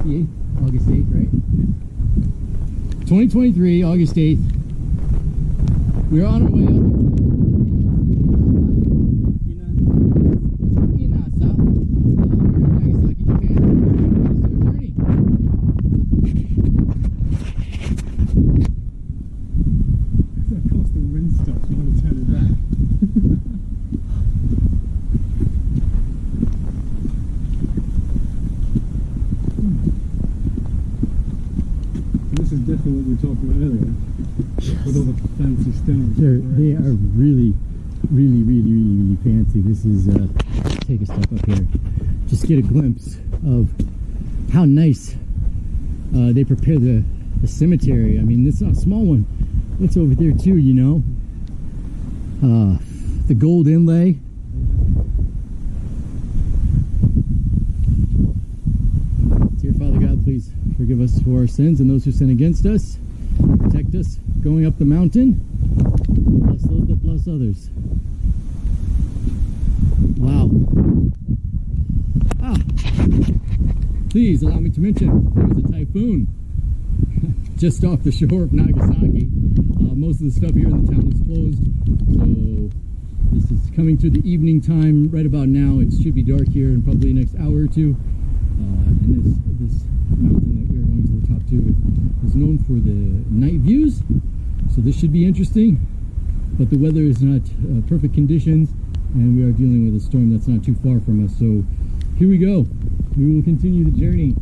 the 8th, August 8th, right? 2023, August 8th. We're on our way up. Inasa. We're in Nagasaki, Japan. This is our journey. Of course the wind stops, you want to turn it back. This is definitely what we were talking about earlier, with all the fancy stones. They are really fancy. This is, let's take a step up here. Just get a glimpse of how nice they prepare the cemetery. I mean, this is a small one. It's over there too, you know. The gold inlay. Dear Father God, please forgive us for our sins and those who sin against us. Protect us going up the mountain. Bless those that bless others. Wow. Please allow me to mention there's a typhoon just off the shore of Nagasaki. Most of the stuff here in the town is closed, so this is coming to the evening time right about now. It should be dark here in probably the next hour or two. And this mountain that we're going to the top to is known for the night views, so this should be interesting. But the weather is not perfect conditions, and we are dealing with a storm that's not too far from us. So here we go. We will continue the journey.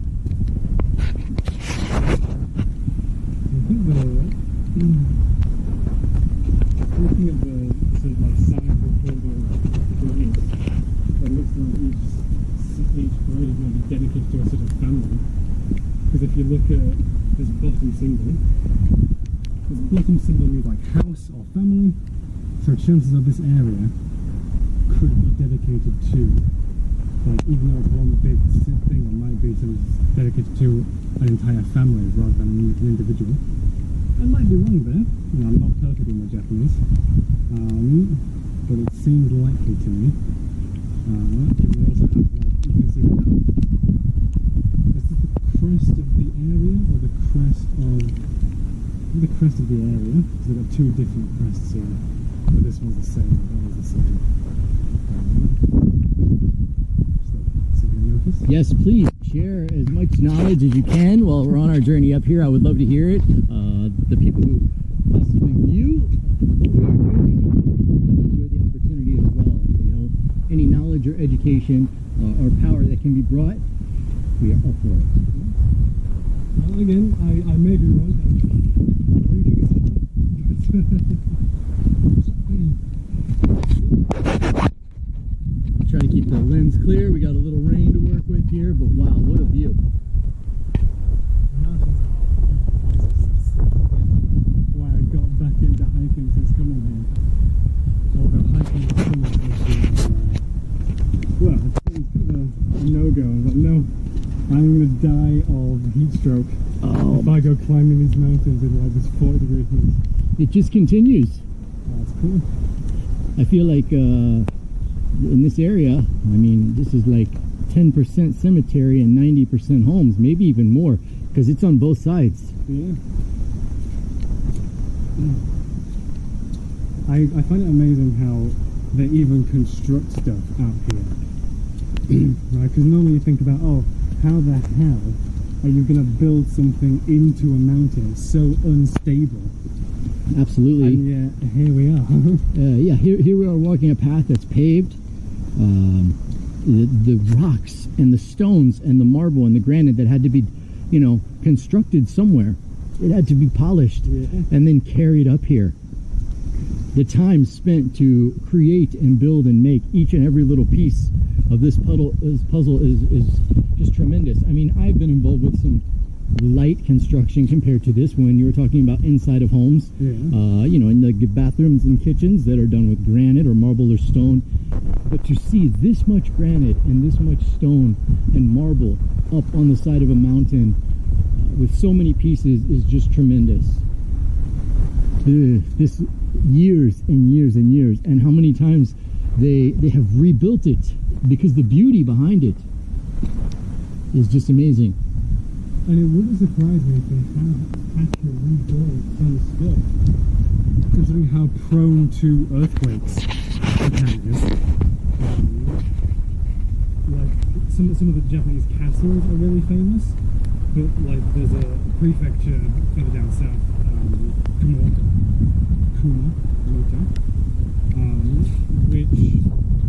Looking at the sort of like sign before the grave, that looks like each grave is going to be dedicated to a sort of family. Because if you look at this bottom symbol means like house or family. So chances of this area could be dedicated to, like, even though it's one big thing, it might be sort of dedicated to an entire family rather than an individual. I might be wrong there. You know, I'm not perfect in my Japanese, but it seems likely to me. We also have, like, you can see now. Is this the crest of the area or the crest of the area? Because they've got two different crests here, but this one's the same. That one's the same. Yes, please share as much knowledge as you can while we're on our journey up here. I would love to hear it. The people who possibly view what we are doing enjoy the opportunity as well. You know, any knowledge or education or power that can be brought, we are up for it. Well, again, I may be wrong. Reading is hard. Try to keep the lens clear. We got a little rain to work with here, but wow, what a view. Why I got back into hiking since coming here. Although hiking is somewhat well, it's kind of a no-go. But no, I'm going to die of heat stroke if I go climbing these mountains in like this 40-degree heat. It just continues. That's cool. I feel like in this area, I mean, this is like 10% cemetery and 90% homes, maybe even more, because it's on both sides. Yeah. I find it amazing how they even construct stuff out here. Right? Because normally you think about, oh, how the hell are you going to build something into a mountain? It's so unstable. Absolutely. And yet, here we are. Yeah, here we are walking a path that's paved. The rocks and the stones and the marble and the granite that had to be, you know, constructed somewhere. It had to be polished and then carried up here. The time spent to create and build and make each and every little piece of this puzzle is just tremendous. I mean, I've been involved with some light construction compared to this one. You were talking about inside of homes, you know, in the bathrooms and kitchens that are done with granite or marble or stone. But to see this much granite and this much stone and marble up on the side of a mountain with so many pieces is just tremendous. This years and years and years, and how many times they have rebuilt it, because the beauty behind it is just amazing. And it wouldn't surprise me if they have had to rebuild some stuff, considering how prone to earthquakes Japan is. Like some of the Japanese castles are really famous, but like there's a prefecture further down south, Kumamoto, which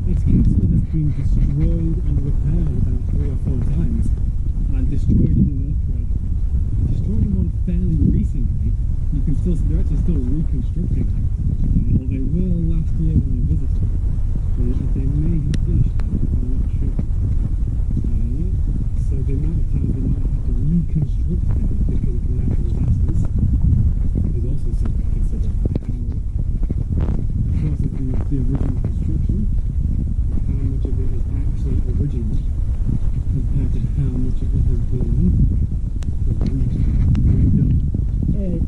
its castle has been destroyed and repaired about 3 or 4 times, and destroyed in an earthquake. Destroyed in one fairly recently. You can still, they're actually still reconstructing it, or they were last year when I visited. But they may have finished that, I'm not sure. So the amount of times they might have to reconstruct it because of natural disasters is also something to consider. How, because of the original construction, how much of it is actually original compared to how much of it has been redone.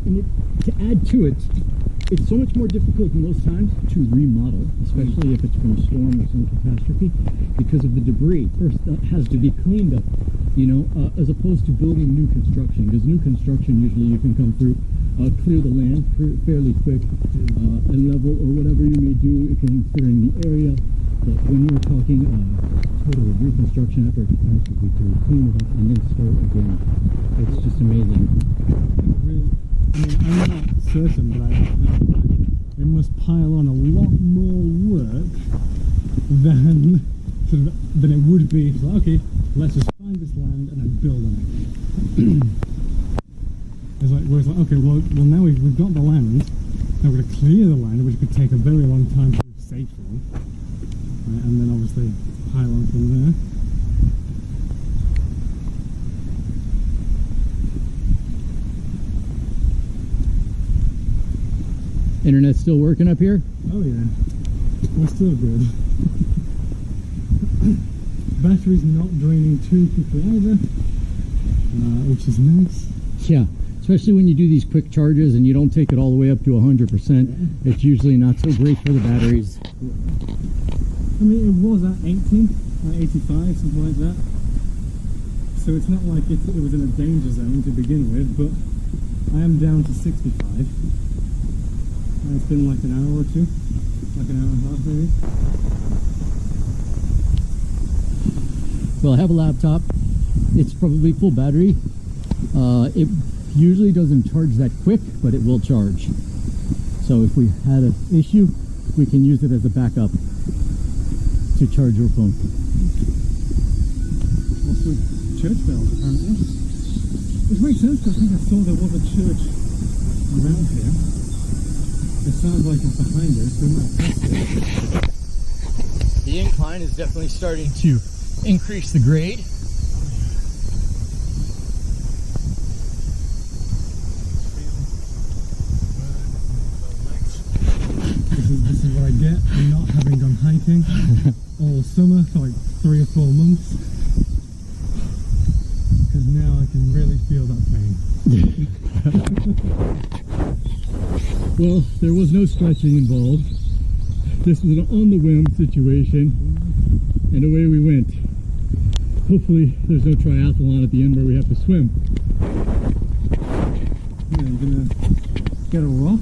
And to add to it, it's so much more difficult most times to remodel, especially if it's from a storm or some catastrophe, because of the debris. First, that has to be cleaned up, you know, as opposed to building new construction. Because new construction, usually you can come through, clear the land fairly quick, and level or whatever you may do, considering the area. But when you're talking total reconstruction after a catastrophe, to clean it up and then start again, it's just amazing. I mean, I'm not certain, but I know it must pile on a lot more work than it would be if, like, okay, let's just find this land and then build on it. It's like, where it's like, okay, well now we've got the land, now we're going to clear the land, which could take a very long time to do safely, right, and then obviously pile on from there. Internet's still working up here? Oh yeah, we're still good. Battery's not draining too quickly either, which is nice. Yeah, especially when you do these quick charges and you don't take it all the way up to 100%. Yeah. It's usually not so great for the batteries. I mean, it was at 80, like 85, something like that. So it's not like it was in a danger zone to begin with, but I am down to 65. It's been like an hour or two, like an hour and a half maybe. Well, I have a laptop. It's probably full battery. It usually doesn't charge that quick, but it will charge. So if we had an issue, we can use it as a backup to charge your phone. Also, church bells apparently. Which makes sense because I think I saw there was a church around here. It sounds like it's behind us. We might pass it. The incline is definitely starting to increase the grade. This is what I get for not having gone hiking all summer for like 3 or 4 months. Because now I can really feel that pain. Well, there was no stretching involved. This was an on-the-whim situation, and away we went. Hopefully there's no triathlon at the end where we have to swim. Yeah, you're gonna get a rock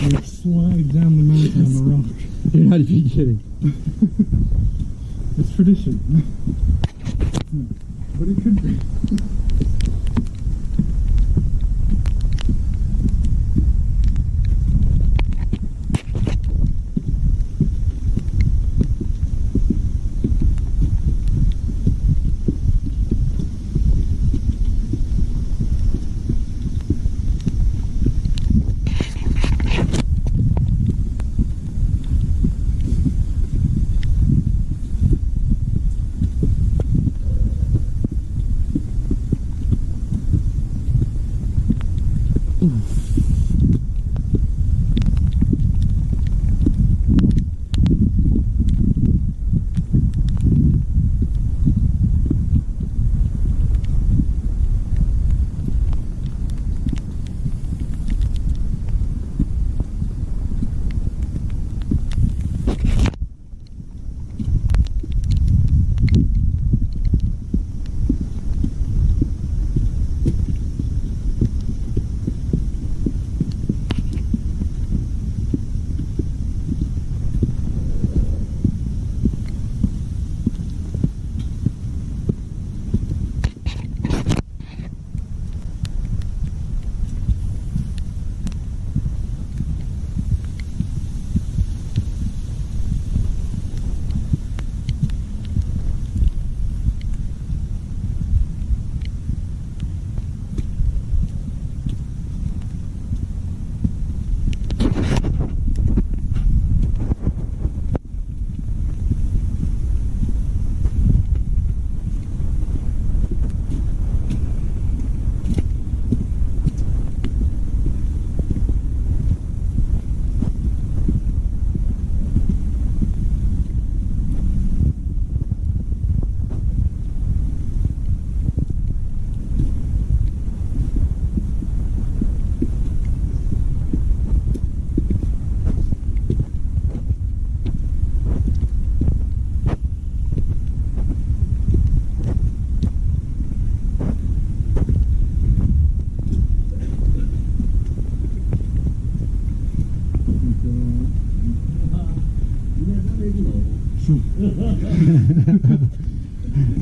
and slide down the mountain on the rock. You're not even kidding. It's tradition. But it could be.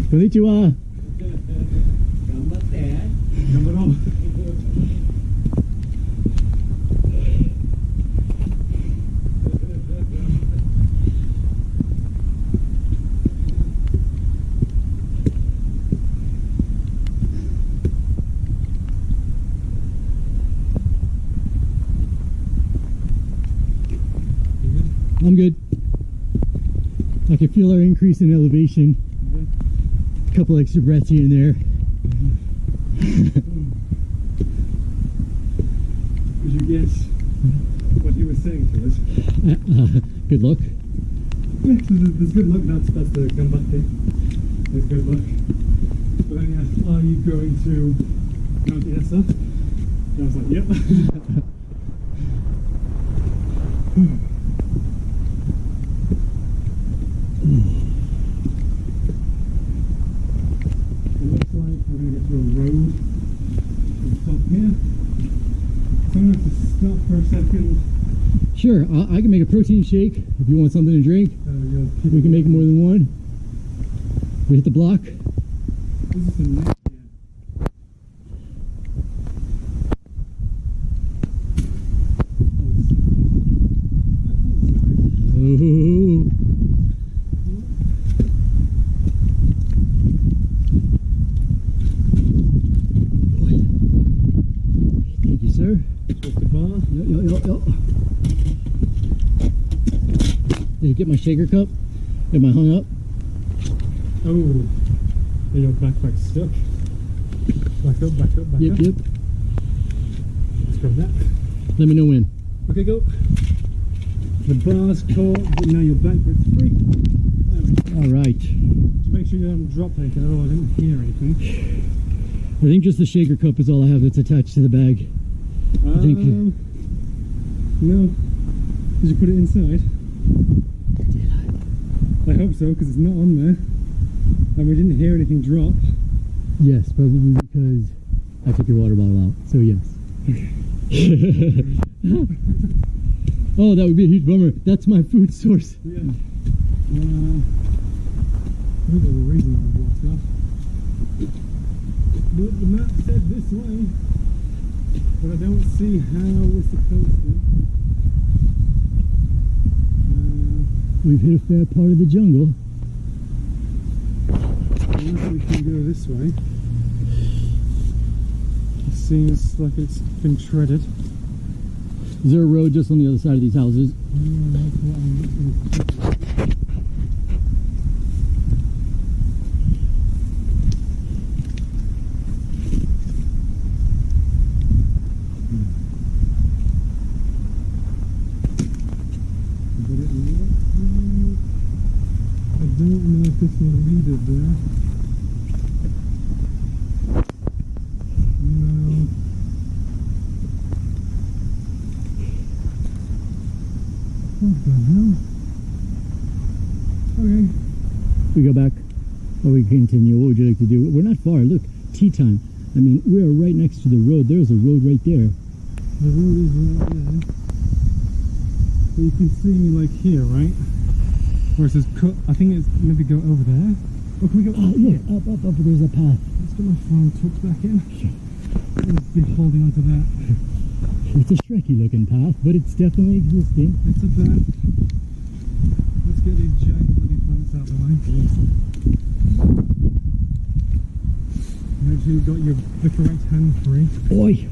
Konnichiwa. 頑張って。頑張ろう。I'm good. I can feel our increase in elevation. A couple extra breaths here and there. Could you guess what he was saying to us? Good luck. Yeah, there's good luck. That's the gambatte. There's good luck. But then he asked, "Are you going to Mount Inasa?" And I was like, "Yep." It looks like we're going to get to a road at the top here. So I'm going to have to stop for a second. Sure, I can make a protein shake if you want something to drink. We can make more than one. We hit the block. This is a net here. Ooh. Thank you, sir. Swap the bar. Yo. Did you get my shaker cup? Am I hung up? Oh, are your backpack stuck? Back up. Yep. Let's grab that. Let me know when. Okay, go. The bar's caught, but now your backpack's free. There we go. All right. Just make sure you haven't dropped anything. Oh, I didn't hear anything. I think just the shaker cup is all I have that's attached to the bag. I think. No. Did you put it inside? I hope so, because it's not on there. And we didn't hear anything drop. Yes, probably because I took your water bottle out. So yes. Oh, that would be a huge bummer. That's my food source. Yeah. I think there's a reason I was blocked off. But the map said this way. But I don't see how we're supposed to. We've hit a fair part of the jungle. Unless we can go this way. It seems like it's been treaded. Is there a road just on the other side of these houses? Yeah, that's what I'm looking for. I don't know if this will lead it there. No. What the hell? Okay. We go back or we continue. What would you like to do? We're not far. Look, tea time. I mean, we are right next to the road. There's a road right there. The road is right there. But you can see like here, right? Where it says cut. I think it's maybe go over there. Oh, can we go up here? Look, up. There's a path. Let's get my phone tucked back in. Let's be holding on to that. It's a Shrekky looking path, but it's definitely existing. It's a path. Let's get these giant bloody plants out of the way. Make sure you've got the correct hand free. Oi!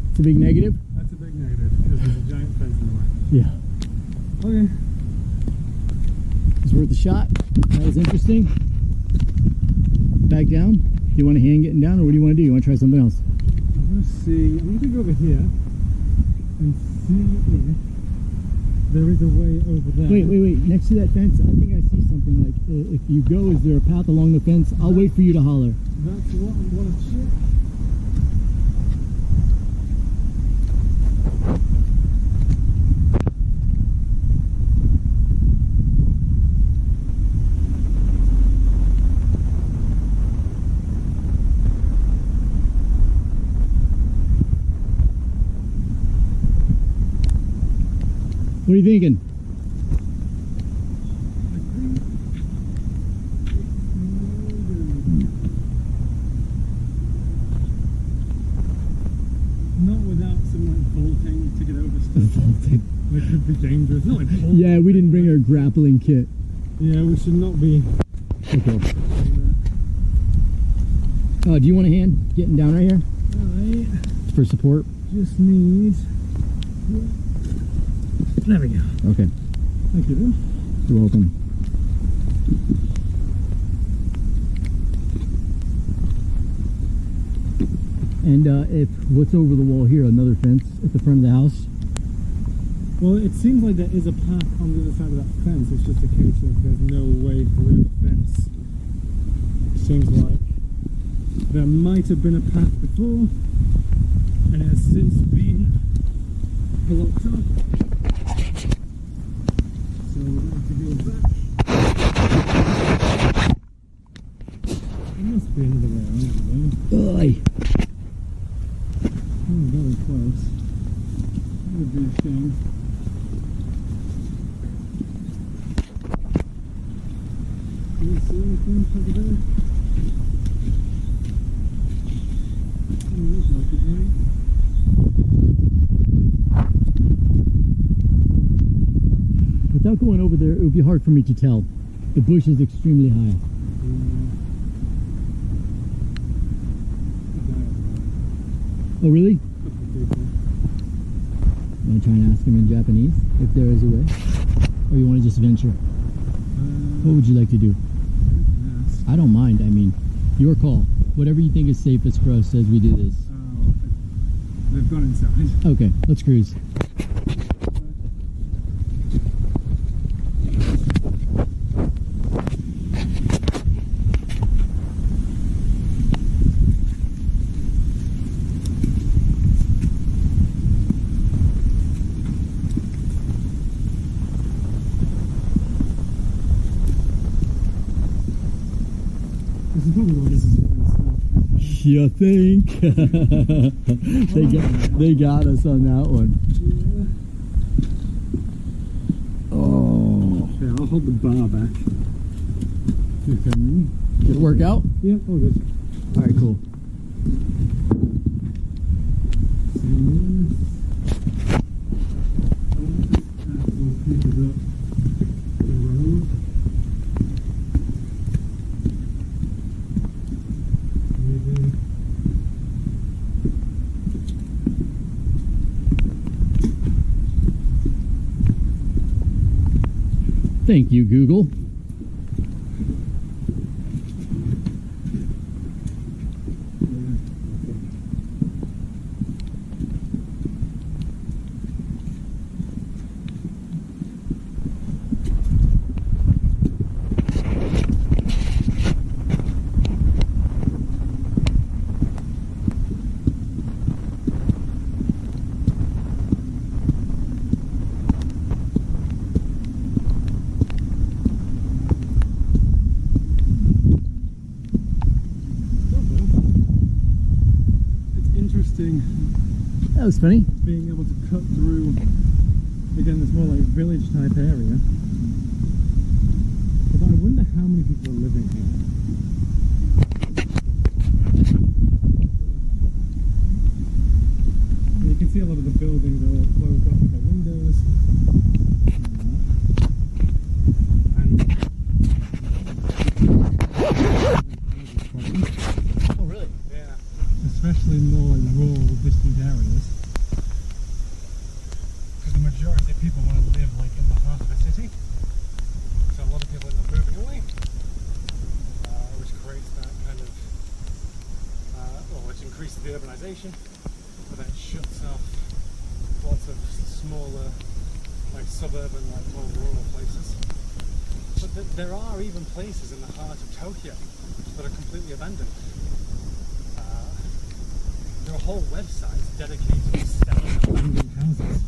It's a big negative? That's a big negative, because there's a giant fence in the way. Yeah. Okay. It's worth a shot. That was interesting. Back down. Do you want a hand getting down, or what do you want to do? You want to try something else? I'm going to go over here and see if there is a way over there. Wait. Next to that fence, I think I see something like, if you go, is there a path along the fence? I'll wait for you to holler. That's what I'm going to check. are you thinking? Not without some like bolting to get over stuff. Vaulting. It could be dangerous. Not like bolting. Yeah, we didn't bring our grappling kit. Yeah, we should not be. Okay. Do you want a hand getting down right here? Alright. For support? Just need. There we go. Okay. Thank you. You're welcome. And if what's over the wall here, another fence at the front of the house? Well, it seems like there is a path on the other side of that fence. It's just a case of there's no way through the fence. Seems like there might have been a path before, and it has since been blocked up. So we're going to go back. There must be another way around though. Oi. Oh, very close. That would be a shame. Do you see anything over there? Doesn't look like it, really. Without going over there, it would be hard for me to tell. The bush is extremely high. Oh, really? Want to try and ask him in Japanese if there is a way? Or you want to just venture? What would you like to do? I don't mind. I mean, your call. Whatever you think is safest for us as we do this. Oh, they've gone inside. Okay, let's cruise. This is probably why this is going stuff. You think? they got us on that one. Yeah. Oh. Yeah, I'll hold the bar back. You can. Did it work out? Yeah, all good. All right, cool. Thank you, Google. That was funny. Being able to cut through, again, this more like village type area. But I wonder how many people are living here. And you can see a lot of the buildings are all closed off with the windows. Oh, really? Yeah. Especially more like rural, distant areas. Because the majority of people want to live like in the heart of a city. So a lot of people end up moving away. Which creates that kind of, which increases the urbanization, but then it shuts off lots of smaller, like suburban, like more rural places. But there are even places in the heart of Tokyo that are completely abandoned. There are whole websites dedicated to selling abandoned houses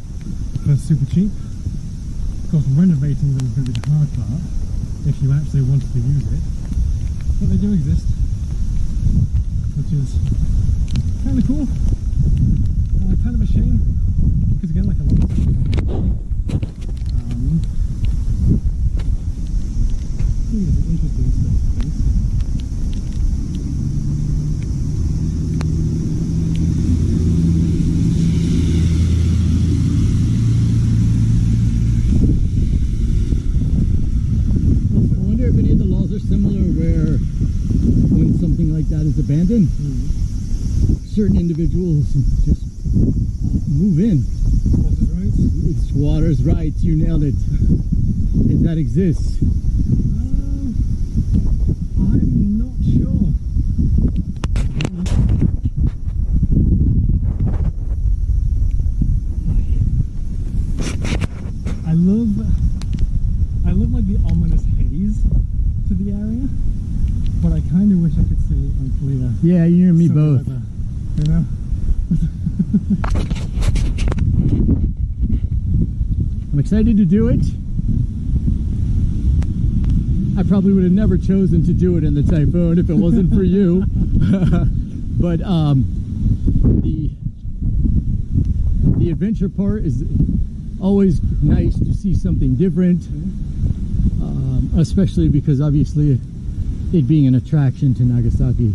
for super cheap. Of course, renovating them is going to be the hard part if you actually wanted to use it. But they do exist, which is kind of cool. Kind of a shame, because again, like a lot of something like that is abandoned, certain individuals just move in. Water's rights? It's water's rights, you nailed it. If that exists. I'm not sure. I love like the ominous haze to the area, but I kind of wish I could see it on clear. Yeah, you and me sunny both. weather, you know? I'm excited to do it. I probably would have never chosen to do it in the Typhoon if it wasn't for you. But the adventure part is always nice to see something different, especially because obviously it being an attraction to Nagasaki.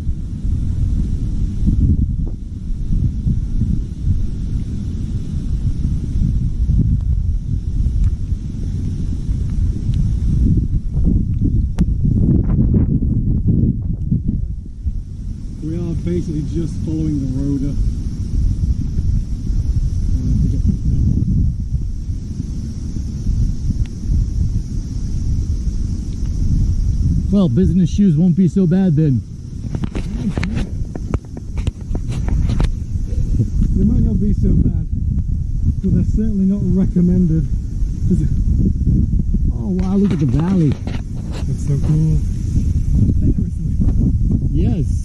We are basically just following the road up. Well, business shoes won't be so bad then. They might not be so bad, but they're certainly not recommended. Oh wow, look at the valley. That's so cool. Yes.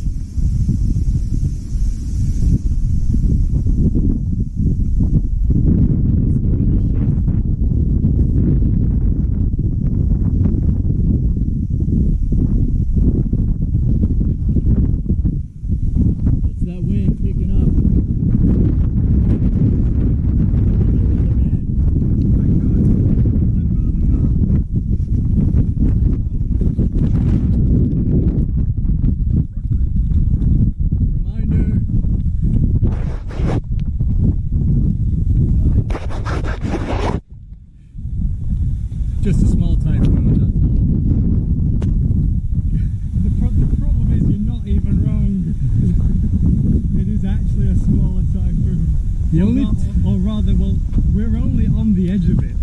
Just a small typhoon, that's all. The problem is you're not even wrong. It is actually a smaller typhoon. Or rather, well, we're only on the edge of it,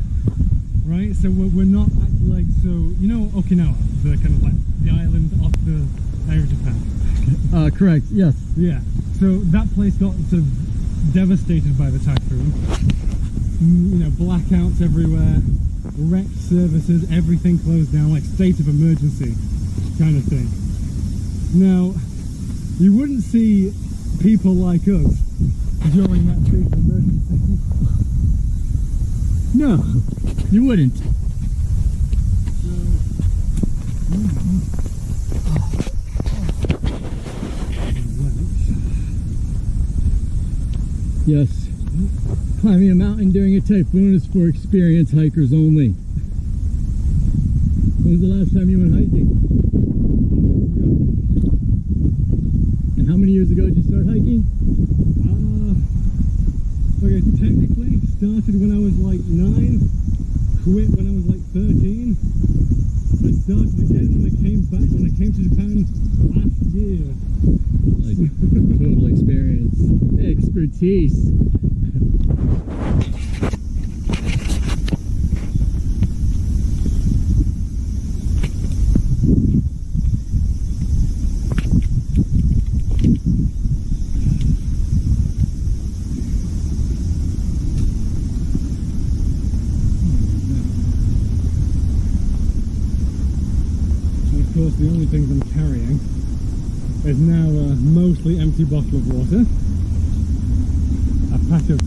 right? So we're not like, so, you know Okinawa, the kind of like the island off the area of Japan? Correct, yes. Yeah. So that place got sort of devastated by the typhoon. You know, blackouts everywhere. Wrecked services, everything closed down, like state of emergency kind of thing. Now, you wouldn't see people like us during that state of emergency. No, you wouldn't. Yes. Climbing a mountain during a typhoon is for experienced hikers only. When was the last time you went hiking? And how many years ago did you start hiking? Okay, technically started when I was like 9, quit when I was like 13. I started again when I came back, when I came to Japan last year. Like total experience, expertise. Of course, the only things I'm carrying is now a mostly empty bottle of water, a pack of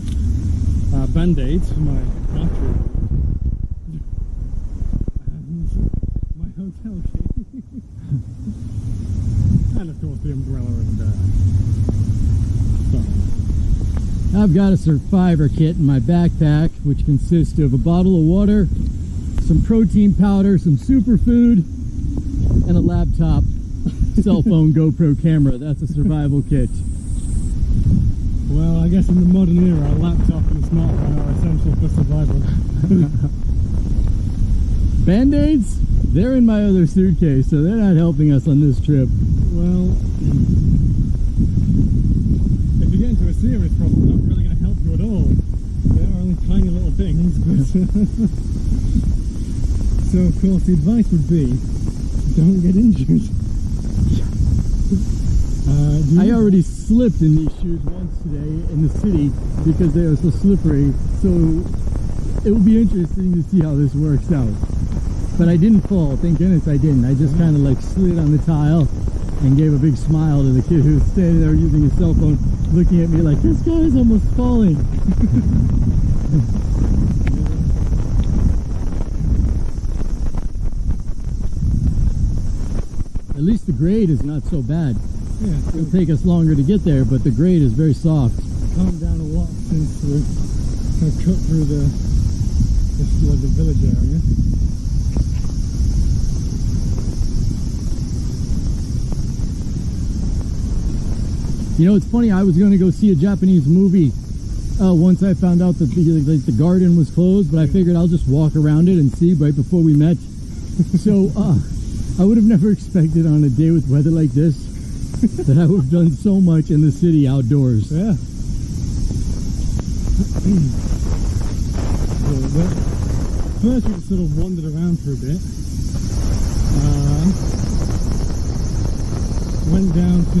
band-aids for my battery, and my hotel key, and of course the umbrella and phone. I've got a survivor kit in my backpack, which consists of a bottle of water, some protein powder, some superfood, and a laptop, cell phone, GoPro camera. That's a survival kit. Well, I guess in the modern era, a laptop and a smartphone are essential for survival. Band-aids? They're in my other suitcase, so they're not helping us on this trip. Well, if you get into a serious problem, it's not really going to help you at all. They are only tiny little things, but so of course the advice would be, don't get injured. I already slipped in these shoes once today in the city because they are so slippery, so it will be interesting to see how this works out. But I didn't fall, thank goodness I didn't. I just kind of like slid on the tile and gave a big smile to the kid who was standing there using his cell phone, looking at me like, this guy's almost falling. At least the grade is not so bad. Yeah, It'll take us longer to get there, but the grade is very soft. calmed down a lot since we've kind of cut through the village area. You know, it's funny, I was going to go see a Japanese movie once I found out that the garden was closed, but I figured I'll just walk around it and see right before we met. So I would have never expected on a day with weather like this that I would have done so much in the city outdoors. Yeah. Well, first we sort of wandered around for a bit. Went down to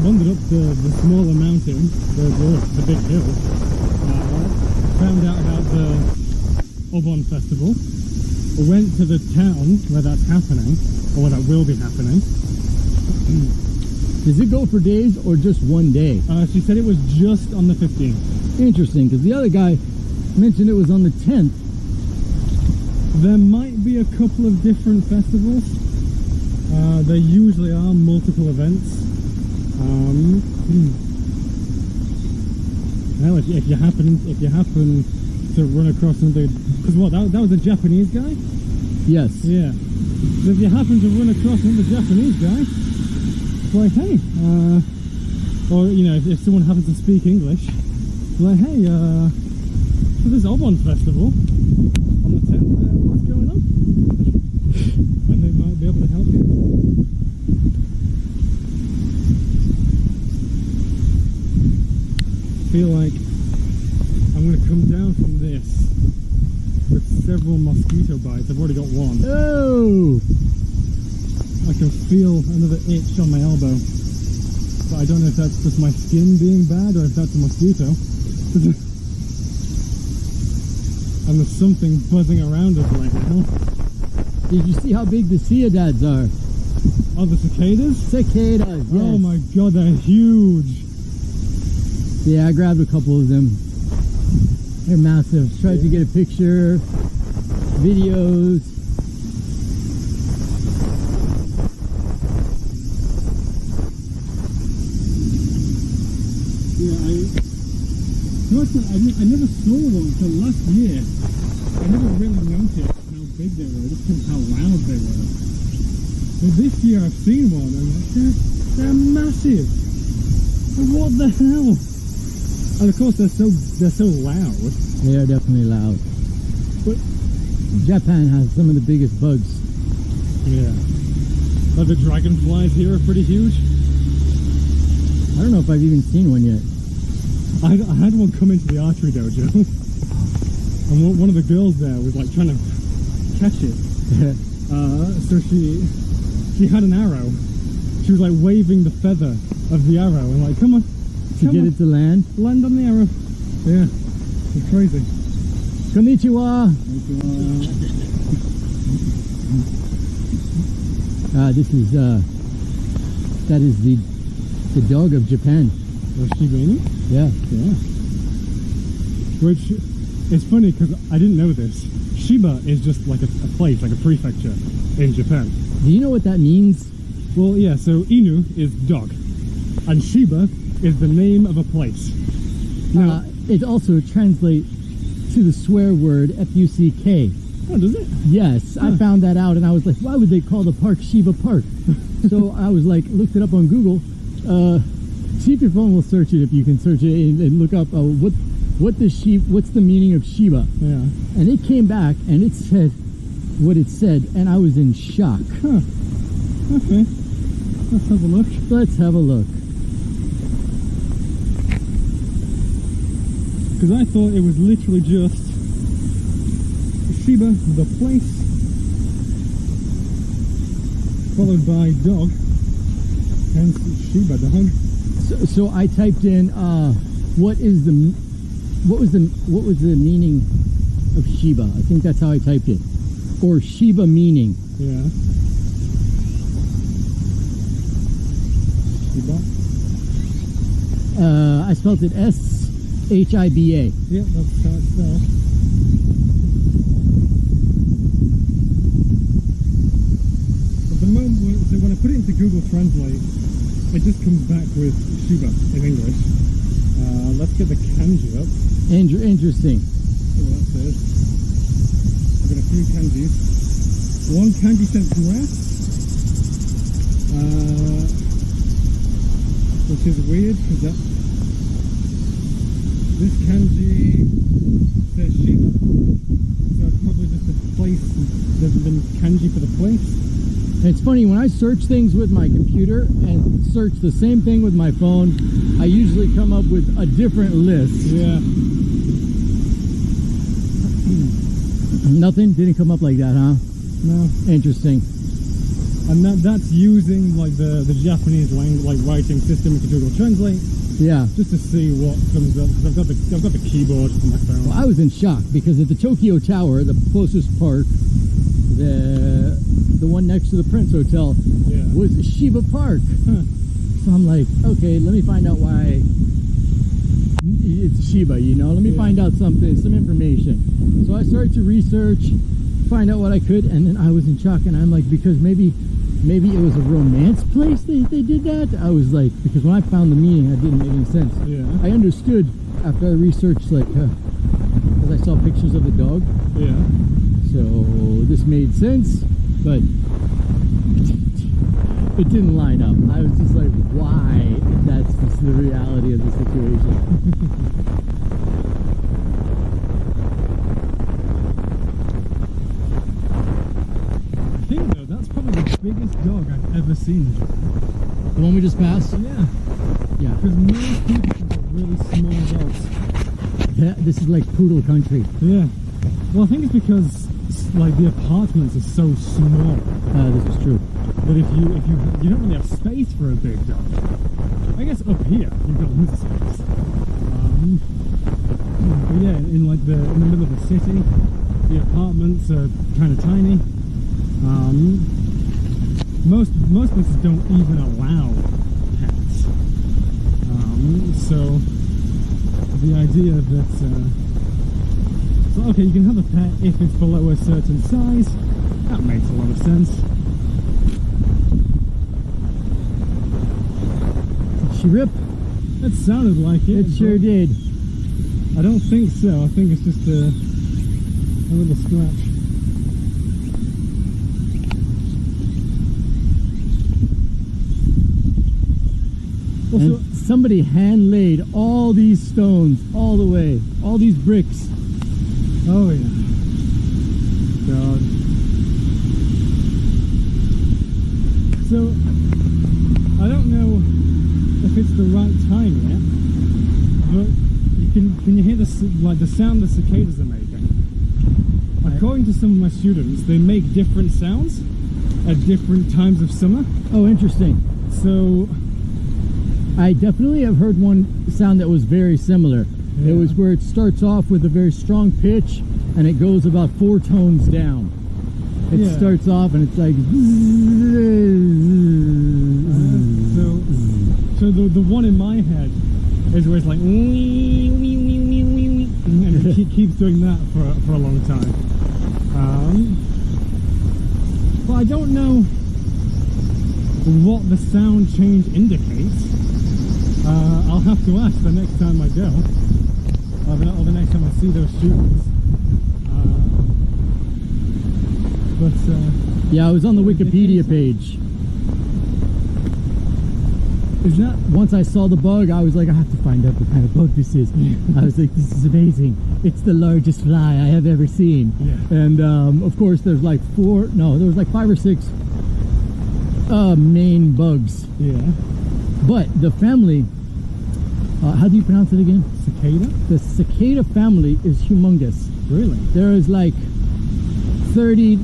wandered up the smaller mountain, the big hill. Found out about the Obon Festival. Went to the town where that's happening, or where that will be happening. Does it go for days or just one day? She said it was just on the 15th. Interesting, because the other guy mentioned it was on the 10th. There might be a couple of different festivals. There usually are multiple events. Well, if you happen to run across something, because what that was a Japanese guy. Yes. Yeah. So if you happen to run across another Japanese guy, it's like, hey, or you know, if someone happens to speak English, it's like, hey, for this Obon festival on the 10th, what's going on? And they might be able to help you. I feel like I'm going to come down from this with several mosquito bites. I've already got one. Oh! I can feel another itch on my elbow, but I don't know if that's just my skin being bad or if that's a mosquito. And there's something buzzing around us right now. Did you see how big the cicadads are? Oh, the cicadas? Cicadas, yes. Oh my god, they're huge. Yeah, I grabbed a couple of them. They're massive. Tried to get a picture, videos. Yeah, I never saw one until last year. I never really noticed how big they were, just how loud they were. But this year I've seen one and they're massive. What the hell? And of course they're so loud. They are definitely loud. But Japan has some of the biggest bugs. yeah. Like the dragonflies here are pretty huge. I don't know if I've even seen one yet. I had one come into the archery dojo. And one of the girls there was like trying to catch it. So she had an arrow. She was like waving the feather of the arrow and like, come on. To get it to land? Land on the arrow. Yeah. It's crazy. Konnichiwa! That is the dog of Japan. Shiba Inu? Yeah. Yeah. Which, it's funny because I didn't know this. Shiba is just like a place, like a prefecture in Japan. Do you know what that means? Well, yeah, so Inu is dog. And Shiba is the name of a place. Now, It also translates to the swear word F-U-C-K. oh, does it? Yes, I found that out and I was like, why would they call the park Shiba Park? So I was like, looked it up on Google. See if your phone will search it, if you can search it and look up what's the meaning of Shiba. Yeah. And it came back and it said what it said, and I was in shock. Huh. Okay. Let's have a look. Let's have a look. Because I thought it was literally just Shiba, the place, followed by dog, hence Shiba, the home. So I typed in what was the meaning of Shiba? I think that's how I typed it, or Shiba meaning. Yeah. Shiba. I spelled it S-H-I-B-A. Yeah, that's how it's spelled. At the moment, so when I put it into Google Translate, it just comes back with Shiba in English. Let's get the kanji up. Interesting. See what that says. I've got a few kanjis. One kanji says grass, which is weird because this kanji says Shiba, so it's probably just a place, the kanji for the place. And it's funny, when I search things with my computer and search the same thing with my phone, I usually come up with a different list. Yeah. Nothing? Didn't come up like that, huh? No. Interesting. And that's using like the Japanese language, like writing system into Google Translate, Yeah. just to see what comes up. Because I've got the keyboard on my phone. Well, I was in shock because at the Tokyo Tower, the closest park, the one next to the Prince Hotel, Yeah. was Shiba Park. Huh. So I'm like, okay, let me find out why it's Shiba, you know? Let me Yeah. find out some information. So I started to research, find out what I could, and then I was in shock, and I'm like, because maybe it was a romance place they did that? I was like, because when I found the meaning, it didn't make any sense. Yeah. I understood after I researched, like, because I saw pictures of the dog, Yeah. so this made sense, but it didn't line up. I was just like, why? If that's just the reality of the situation. I think though that's probably the biggest dog I've ever seen. The one we just passed? Yeah. Yeah. Because most people have got really small dogs. Yeah, this is like poodle country. Yeah. Well, I think it's because like the apartments are so small This is true. that if you don't really have space for a big dog. I guess up here you've got loads of space. But yeah, in the middle of the city, the apartments are kind of tiny. Most places don't even allow pets. So the idea that so okay, you can have a pet if it's below a certain size. That makes a lot of sense. Did she rip? It sounded like it. It sure did. I don't think so. I think it's just a little scratch. Also, And somebody hand laid all these stones all the way, all these bricks. oh yeah. God. So, I don't know if it's the right time yet, but can you hear the sound the cicadas are making? According to some of my students, they make different sounds at different times of summer. Oh, interesting. So, I definitely have heard one sound that was very similar. Yeah. It was where it starts off with a very strong pitch and it goes about 4 tones down. It Yeah. starts off and it's like so the one in my head is where it's like wee, wee, wee, wee, wee, wee, and it keeps doing that for a long time. But I don't know what the sound change indicates. I'll have to ask the next time I go, or the next time I see those students. yeah, I was on the Wikipedia page. Is that Once I saw the bug, I was like, I have to find out what kind of bug this is. I was like, this is amazing. it's the largest fly I have ever seen. Yeah. And of course, there was like 5 or 6 main bugs. Yeah. But the family, how do you pronounce it again? Cicada? The cicada family is humongous. Really? There is like 30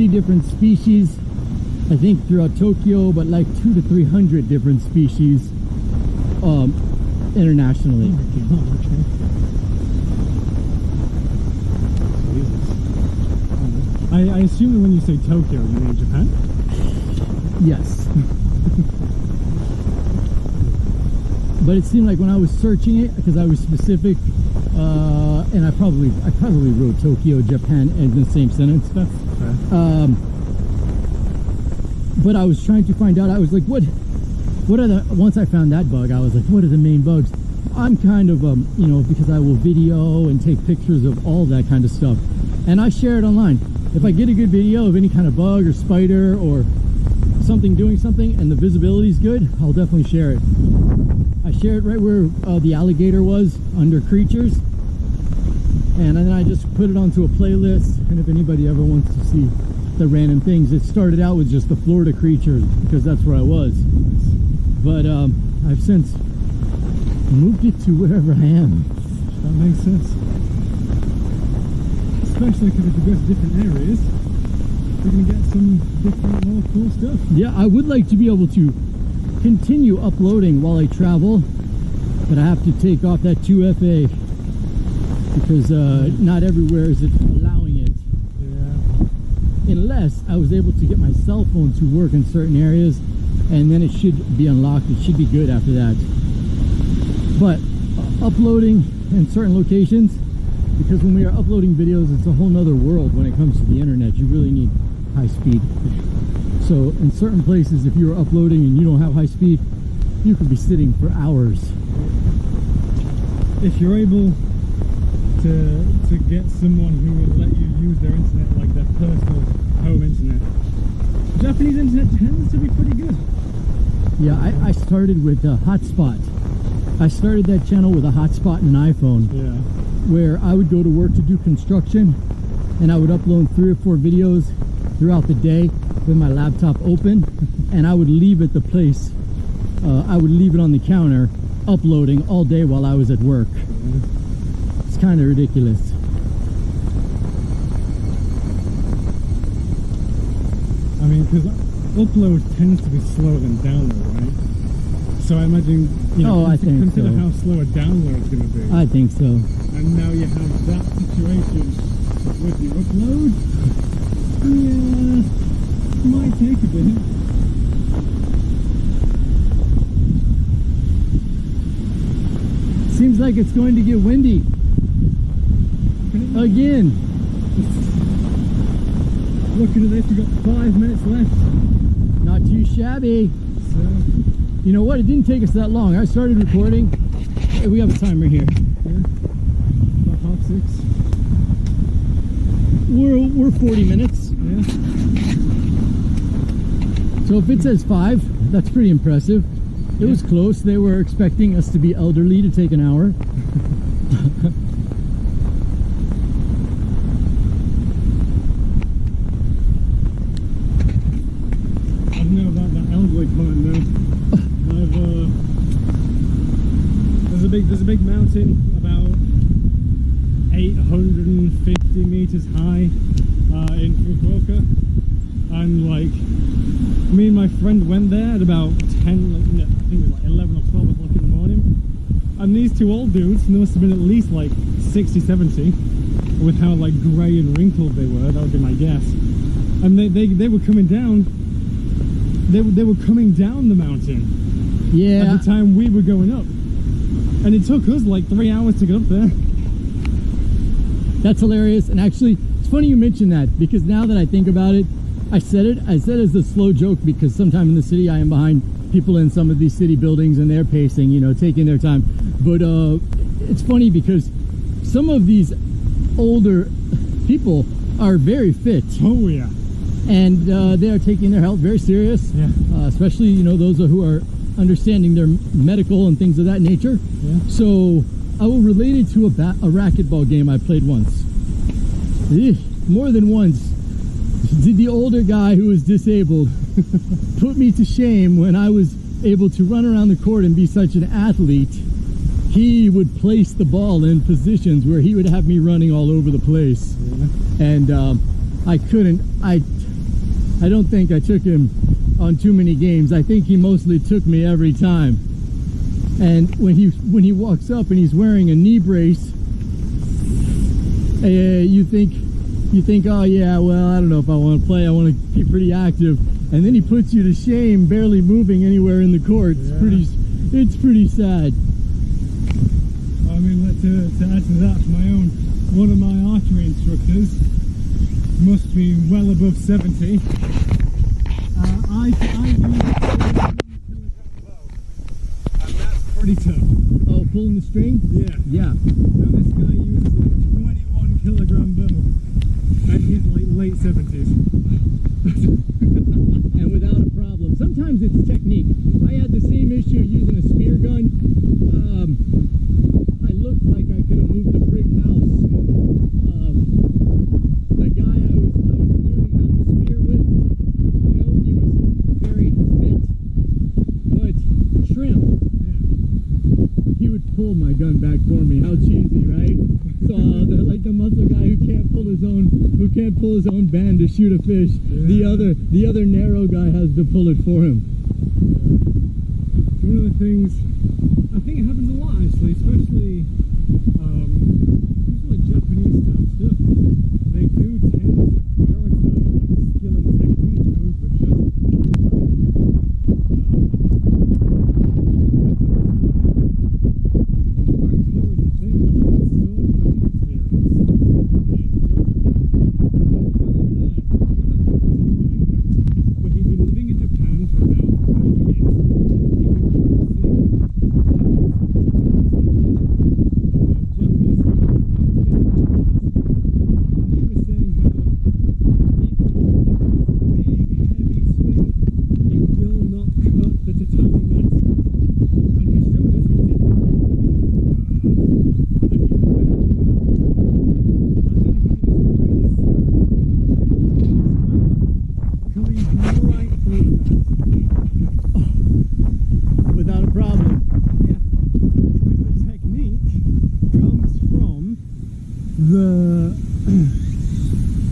different species, I think, throughout Tokyo, but like 200 to 300 different species internationally. Oh, okay. Jesus. I assume that when you say Tokyo, you mean Japan? Yes. But it seemed like when I was searching it, because I was specific, and I probably wrote Tokyo, Japan in the same sentence. That's fair. But I was trying to find out. I was like, what are the? Once I found that bug, I was like, what are the main bugs? I'm kind of you know, because I will video and take pictures of all that kind of stuff, and I share it online. If I get a good video of any kind of bug or spider or something doing something and the visibility is good, I'll definitely share it. I share it right where the alligator was, under creatures, and then I just put it onto a playlist. And if anybody ever wants to see the random things, it started out with just the Florida creatures because that's where I was, but I've since moved it to wherever I am. That makes sense. Especially because if you go to different areas, you're going to get some different, more cool stuff. Yeah, I would like to be able to continue uploading while I travel, but I have to take off that 2FA because not everywhere is it allowing it. Yeah. Unless I was able to get my cell phone to work in certain areas, and then it should be unlocked. It should be good after that. But uploading in certain locations, because when we are uploading videos, it's a whole nother world when it comes to the internet. You really need high speed. So in certain places, if you're uploading and you don't have high speed, you could be sitting for hours. If you're able to get someone who will let you use their internet like their personal home internet, Japanese internet tends to be pretty good. Yeah, I started with a hotspot. I started that channel with a hotspot and an iPhone. Yeah. Where I would go to work to do construction, and I would upload 3 or 4 videos throughout the day with my laptop open, and I would leave at the place. I would leave it on the counter, uploading all day while I was at work. It's kind of ridiculous. I mean, because upload tends to be slower than download, right? So I imagine, you know, I think consider so. how slow a download is going to be. I think so. And now you have that situation with your upload. Yeah, might take a bit. Seems like it's going to get windy. Again. Looking at this, we've got 5 minutes left. Not too shabby. So, you know what? It didn't take us that long. I started recording. Hey, we have a timer here. yeah, about 6:30. We're 40 minutes. Yeah. So if it says 5, that's pretty impressive. It was close. They were expecting us to be elderly to take an hour. I don't know about that elderly comment though. There's a big mountain about 850 meters high in Fukuoka, and like me and my friend went there at about 10, like, I think it was like 11 or 12 o'clock in the morning, and these 2 old dudes, and there must have been at least like 60, 70, with how like grey and wrinkled they were. That would be my guess. And they were coming down. They were coming down the mountain. Yeah. At the time we were going up, and it took us like 3 hours to get up there. That's hilarious. And actually, it's funny you mention that, because now that I think about it, I said it as a slow joke, because sometime in the city I am behind people in some of these city buildings and they're pacing, you know, taking their time. But it's funny because some of these older people are very fit. Oh yeah. And they are taking their health very serious. Yeah. Especially, you know, those who are understanding their medical and things of that nature. Yeah. So I will relate it to a racquetball game I played once. More than once. The older guy who was disabled put me to shame when I was able to run around the court and be such an athlete. He would place the ball in positions where he would have me running all over the place. Yeah. And I couldn't, I don't think I took him on too many games. I think he mostly took me every time. And when he walks up and he's wearing a knee brace, you think, oh yeah, well, I don't know if I want to play. I want to be pretty active. And then he puts you to shame, barely moving anywhere in the court. Yeah. It's pretty sad. I mean, to add to that, one of my archery instructors must be well above 70. I use a 1 kilogram bow, and that's pretty tough. Oh, pulling the string? Yeah. Yeah. Now this guy uses like a 21 kilogram bow, and he's like late 70s. And without a problem. Sometimes it's technique. I had the same issue using a spear gun. I looked like I could have moved a brick house. The guy I was learning how to spear with, you know, he was very fit, but trim. Yeah. He would pull my gun back for me. How cheesy, right? So like the muscle guy who can't pull his own band to shoot a fish. Yeah. The other narrow guy has to pull it for him. One of the things I think it happens a lot actually, especially like Japanese style stuff. They do tend to prioritize like skill and technique over just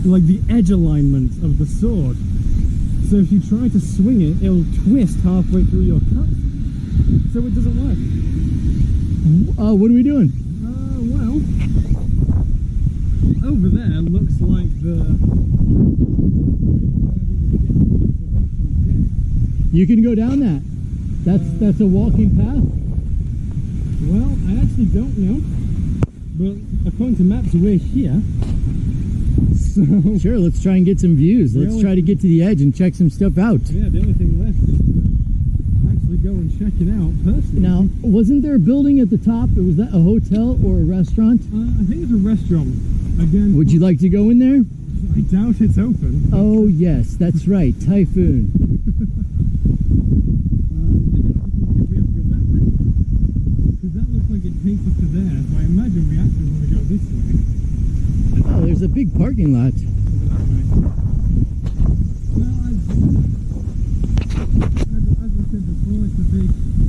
like the edge alignment of the sword. So if you try to swing it, it'll twist halfway through your cut. So it doesn't work. What are we doing? Well, over there looks like You can go down that. That's a walking path. Well, I actually don't know. But according to maps, we're here. So sure, let's try and get some views. Let's try to get to the edge and check some stuff out. Yeah, the only thing left is to actually go and check it out personally. Now, wasn't there a building at the top? Was that a hotel or a restaurant? I think it's a restaurant. Again, would you like to go in there? I doubt it's open. Oh yes, that's right, Typhoon. If we have to go that way? Because that looks like it takes us to there, so I imagine we actually want to go this way. Oh, there's a big parking lot.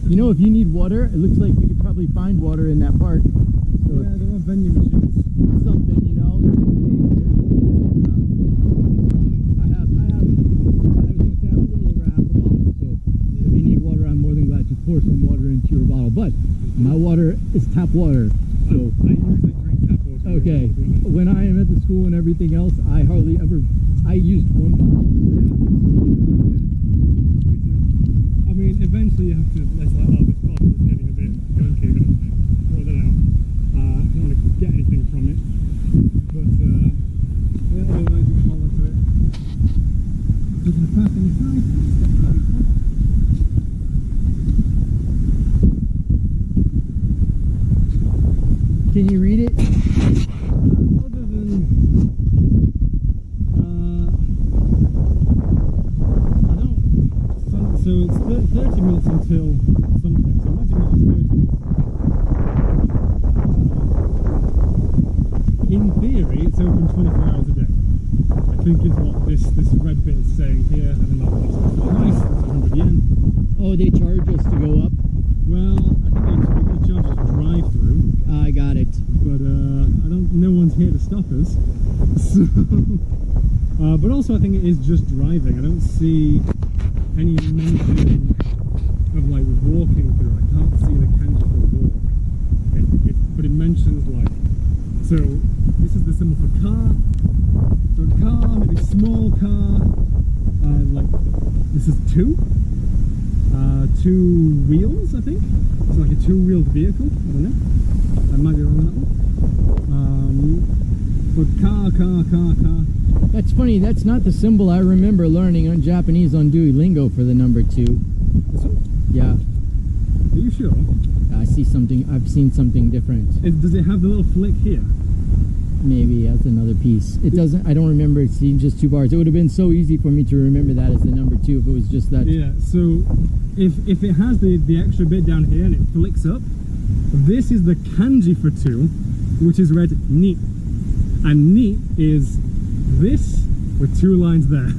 You know, if you need water, it looks like we could probably find water in that park. So yeah, there are vending machines. Something, you know. I have a little over half a bottle. So if you need water, I'm more than glad to pour some water into your bottle. But my water is tap water. So I usually drink tap water. Okay. When I am at the school and everything else, I hardly ever. I used one bottle. I mean, eventually you have to. It's like, oh, this bottle is getting a bit gunky. I'm gonna throw that out. I don't want to get anything from it. But yeah, otherwise you fall into it. Look at the path on the side. Can you read it? Other than I don't. So it's 30 minutes until something. So imagine it was 30 minutes. in theory, it's open 24 hours a day. I think is what this red bit is saying here, and then that price, that's 100 yen. Oh, they charge us to go up? Well, I think they charge us drive through. I got it. But no one's here to stop us. So, but also I think it is just driving. I don't see any mention of like walking through. I can't see the kanji for walk. But it mentions like, so this is the symbol for car. So a car, maybe small car, like this is two wheels, I think. It's like a two-wheeled vehicle. I don't know. I might be wrong on that one. But car. That's funny. That's not the symbol I remember learning on Japanese on Duolingo for the number 2. This one? Yeah. Are you sure? I see something. I've seen something different. Does it have the little flick here? Maybe that's another piece. It doesn't. I don't remember it seeing just 2 bars. It would have been so easy for me to remember that as the number 2 if it was just that. Yeah. So if it has the extra bit down here and it flicks up, this is the kanji for 2, which is read ni, and ni is this with 2 lines there.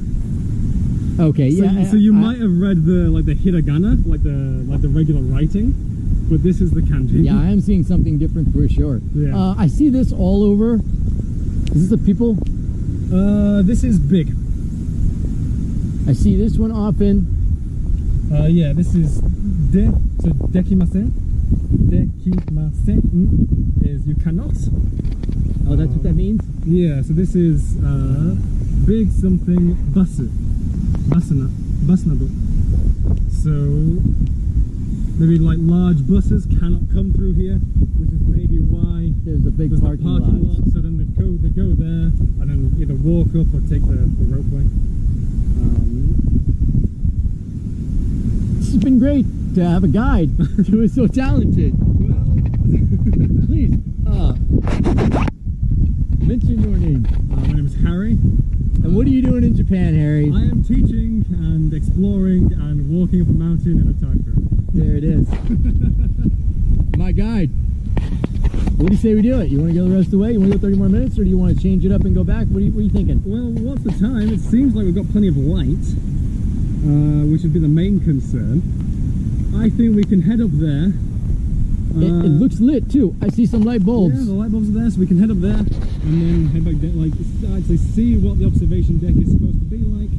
Okay. So, Yeah. so you might have read the hiragana, like the regular writing, but this is the kanji. Yeah, I am seeing something different for sure. Yeah. I see this all over. Is this a people? This is big. I see this one often. Yeah, this is de, so dekimasen. Dekimasen is you cannot. Oh, that's what that means? Yeah, so this is big something basu. Basnado. So maybe like large buses cannot come through here, which is maybe why There's a big there's parking the parking lot. lot. So then they go there and then either walk up or take the ropeway. This has been great to have a guide who is so talented. Please, mention your name. My name is Harry. And what are you doing in Japan, Harry? I am teaching and exploring and walking up a mountain in a typhoon. There it is. My guide. What do you say we do it? You want to go the rest of the way? You want to go 30 more minutes, or do you want to change it up and go back? What are you thinking? Well, what's the time? It seems like we've got plenty of light, which would be the main concern. I think we can head up there. It looks lit too. I see some light bulbs. Yeah, the light bulbs are there, so we can head up there and then head back down, like actually see what the observation deck is supposed to be like.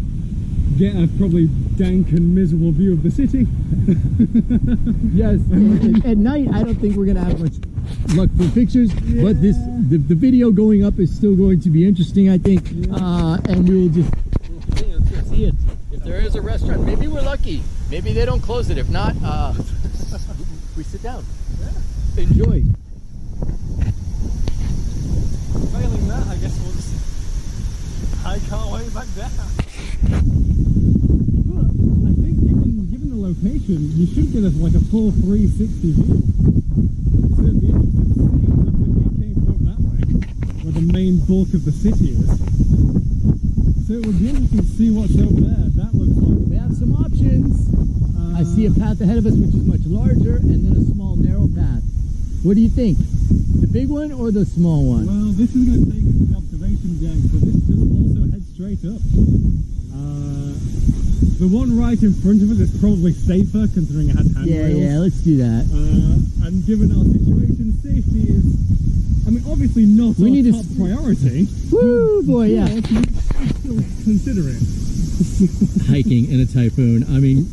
Get a probably dank and miserable view of the city. Yes. At night, I don't think we're gonna have much luck for pictures, but the video going up is still going to be interesting, I think. And we will just let's go see it. If there is a restaurant, maybe we're lucky. Maybe they don't close it. If not, we sit down. Enjoy. Failing that, I guess we'll just hike our way back down. But I think given the location, you should get like a full 360 view. So it'd be interesting to see. We came from that way, where the main bulk of the city is. So it would be interesting to see what's over there. That looks like We have some options. I see a path ahead of us which is much larger, and then a small narrow path. What do you think? The big one or the small one? Well, this is going to take us to the observation deck, but this does also head straight up. The one right in front of us is probably safer, considering it has handrails. Yeah, let's do that. And given our situation, safety is, I mean, obviously not We our need to top priority. Woo, boy, yeah. But still consider it. Hiking in a typhoon. I mean,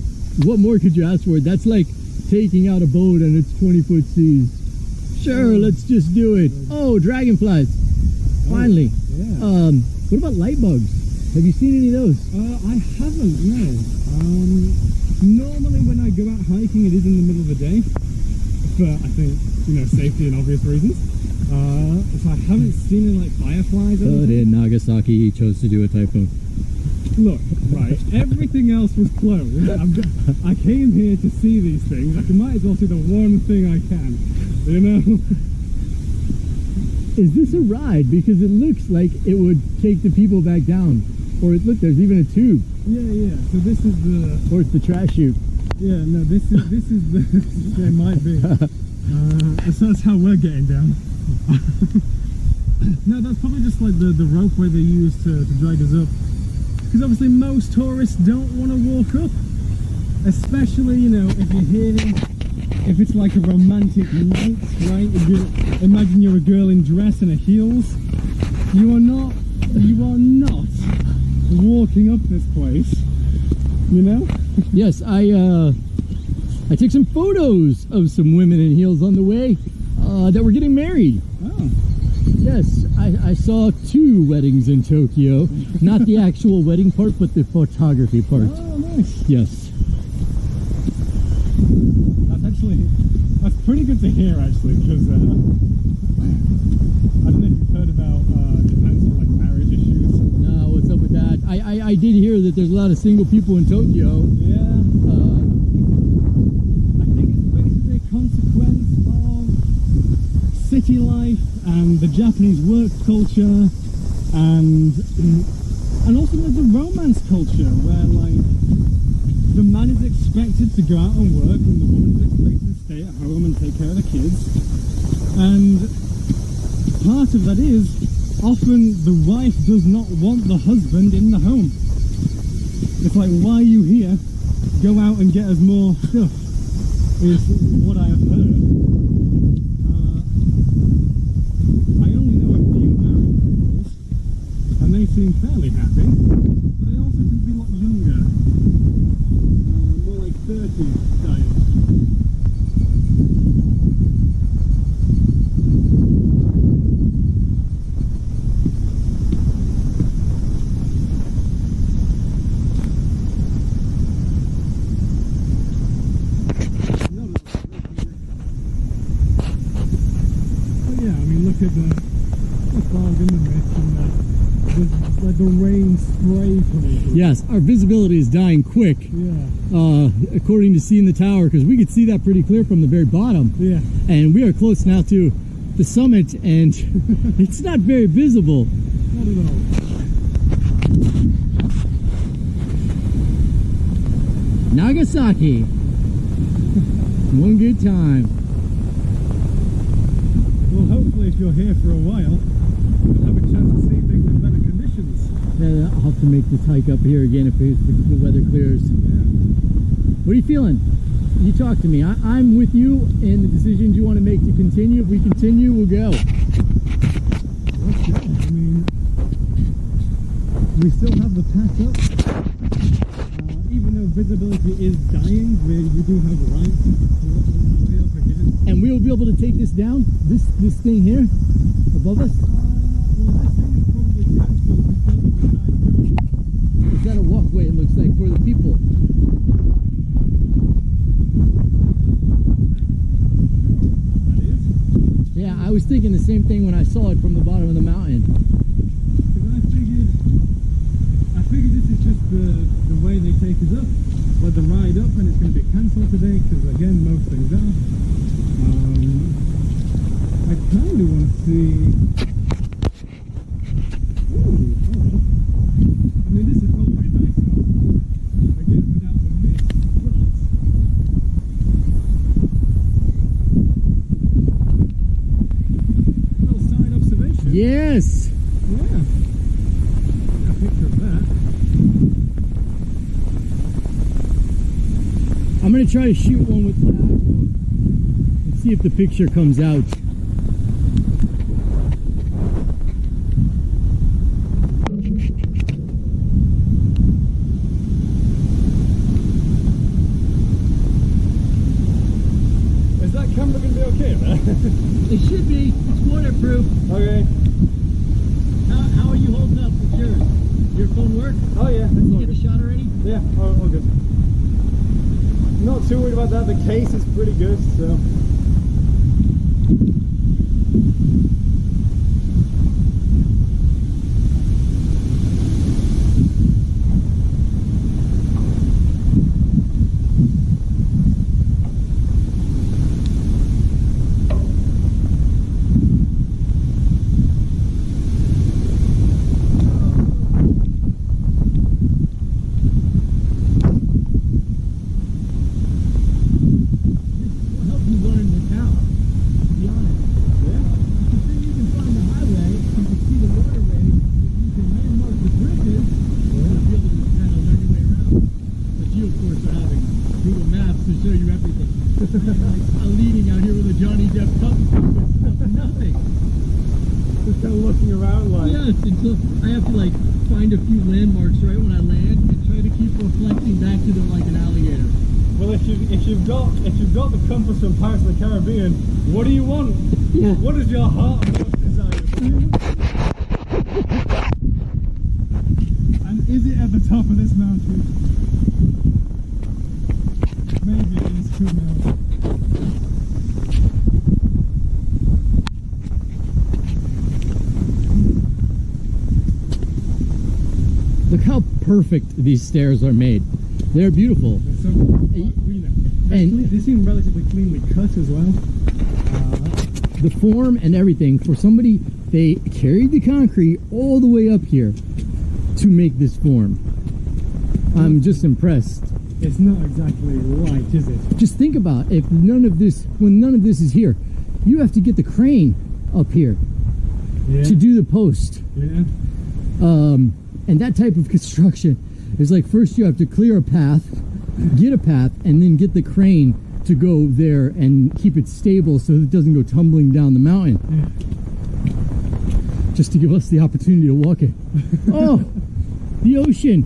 what more could you ask for? That's like taking out a boat and it's 20-foot seas. Sure, let's just do it. Oh, dragonflies. Finally. Yeah. What about light bugs? Have you seen any of those? I haven't, no. Normally when I go out hiking, it is in the middle of the day. For, I think, safety and obvious reasons. So I haven't seen any, like, fireflies or But anything. in Nagasaki, he chose to do a typhoon. Look, right, everything else was closed. I came here to see these things. I might as well see the one thing I can, Is this a ride? Because it looks like it would take the people back down. Or look, there's even a tube. Yeah. So this is the. Or it's the trash chute. Yeah, no, this is the. There might be. So that's how we're getting down. No, that's probably just like the ropeway they use to drag us up. Because obviously most tourists don't want to walk up. Especially, you know, if you're here, if it's like a romantic night, right? If you imagine you're a girl in dress and heels. You are not walking up this place, you know? Yes, I took some photos of some women in heels on the way that were getting married. Oh. Yes, I saw 2 weddings in Tokyo. Not the actual wedding part, but the photography part. Oh, nice. Yes. That's pretty good to hear, actually, because I don't know if you've heard about Japan's like marriage issues. No, what's up with that? I did hear that there's a lot of single people in Tokyo. Yeah. I think it's basically a consequence of city life and the Japanese work culture, and also there's a romance culture where like the man is expected to go out and work and the woman is expected to stay at home and take care of the kids. And part of that is often the wife does not want the husband in the home. It's like, why are you here? Go out and get us more stuff, is what I have heard. I only know a few married couples, and they seem fairly happy, but they also seem to be a lot younger. More like 30 style. Look at the fog in the mist and the rain spray coming through. Yes, our visibility is dying quick. Yeah. According to seeing the tower, because we could see that pretty clear from the very bottom. Yeah. And we are close now to the summit, and it's not very visible. Not at all. Nagasaki. One good time. Well, hopefully if you're here for a while, you'll have a chance to see things in better conditions. Yeah, I'll have to make this hike up here again if the weather clears. Yeah. What are you feeling? You talk to me. I'm with you in the decisions you want to make to continue. If we continue, we'll go. Okay. I mean, we still have the pack up. Even though visibility is dying, we do have lights to pull up on the way up again. And we will be able to take this down, this thing here, above us. Well, this thing is probably cancelled because of the typhoon. Is that a walkway, it looks like, for the people? That is? Yeah, I was thinking the same thing when I saw it from the bottom of the mountain. Because I figured this is just the way they take us up, but the ride up, and it's going to be cancelled today because again most things are. I kind of want to see. Ooh, oh. I mean, this is probably nice again without the mist. Little side observation. Yes! Yeah. A picture of that. I'm going to try to shoot one with that and see if the picture comes out. Is that camera going to be okay there? It should be. It's waterproof. Okay. How are you holding up with yours? Your phone work? Oh yeah. Did you get a shot already? Yeah, all good. Not too worried about that. The case is pretty good, so. Google Maps to show you everything. I'm leading out here with a Johnny Depp puppy with nothing. Just kind of looking around like. Yes, until I have to like find a few landmarks right when I land and try to keep reflecting back to them like an alligator. Well, if you've got the compass from Pirates of the Caribbean, what do you want? Yeah. What is your heart most desire? And is it at the top of this mountain? Maybe it is. Who knows? Look how perfect these stairs are made. They're beautiful. They're so and they seem relatively cleanly cut as well. The form and everything, for somebody, they carried the concrete all the way up here to make this form. I'm just impressed. It's not exactly light, is it? Just think about if none of this, when none of this is here, you have to get the crane up here to do the post. Yeah. And that type of construction is like, first you have to clear a path, get a path, and then get the crane to go there and keep it stable so it doesn't go tumbling down the mountain. Yeah. Just to give us the opportunity to walk it. Oh, the ocean.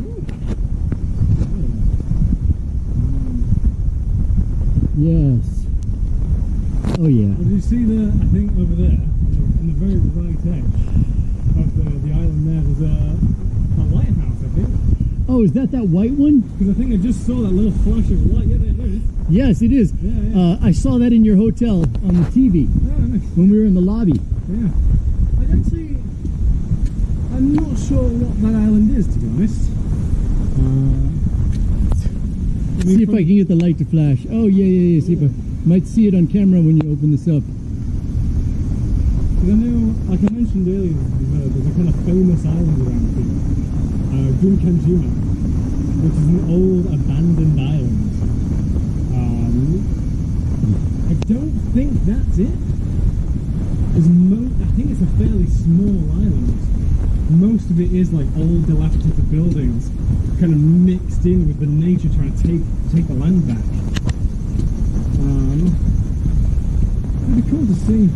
Yes. Oh yeah. Well, did you see the, I think over there, on the very right edge of the island there, there's a lighthouse, I think. Oh, is that white one? Because I think I just saw that little flash of light. Yeah, there it is. Yes, it is. Yeah, yeah. I saw that in your hotel on the TV Nice. when we were in the lobby. Yeah. I'm not sure what that island is, to be honest. See if I can get the light to flash. Oh, yeah. See if I might see it on camera when you open this up. Because I know, like I mentioned earlier, there's a kind of famous island around here, Gunkanjima, which is an old abandoned island. I don't think that's it. I think it's a fairly small island. Most of it is like old dilapidated buildings, kind of mixed in with the nature trying to take the land back. It'd be cool to see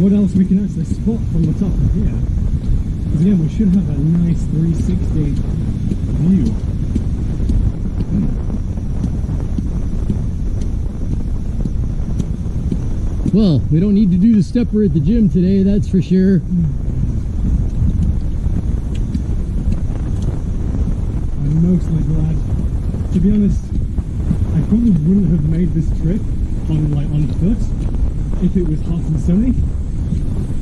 what else we can actually spot from the top of here. Because again, we should have a nice 360 view. Well, we don't need to do the stepper at the gym today, that's for sure. I'm mostly glad. To be honest, I probably wouldn't have made this trip on foot if it was hot and sunny.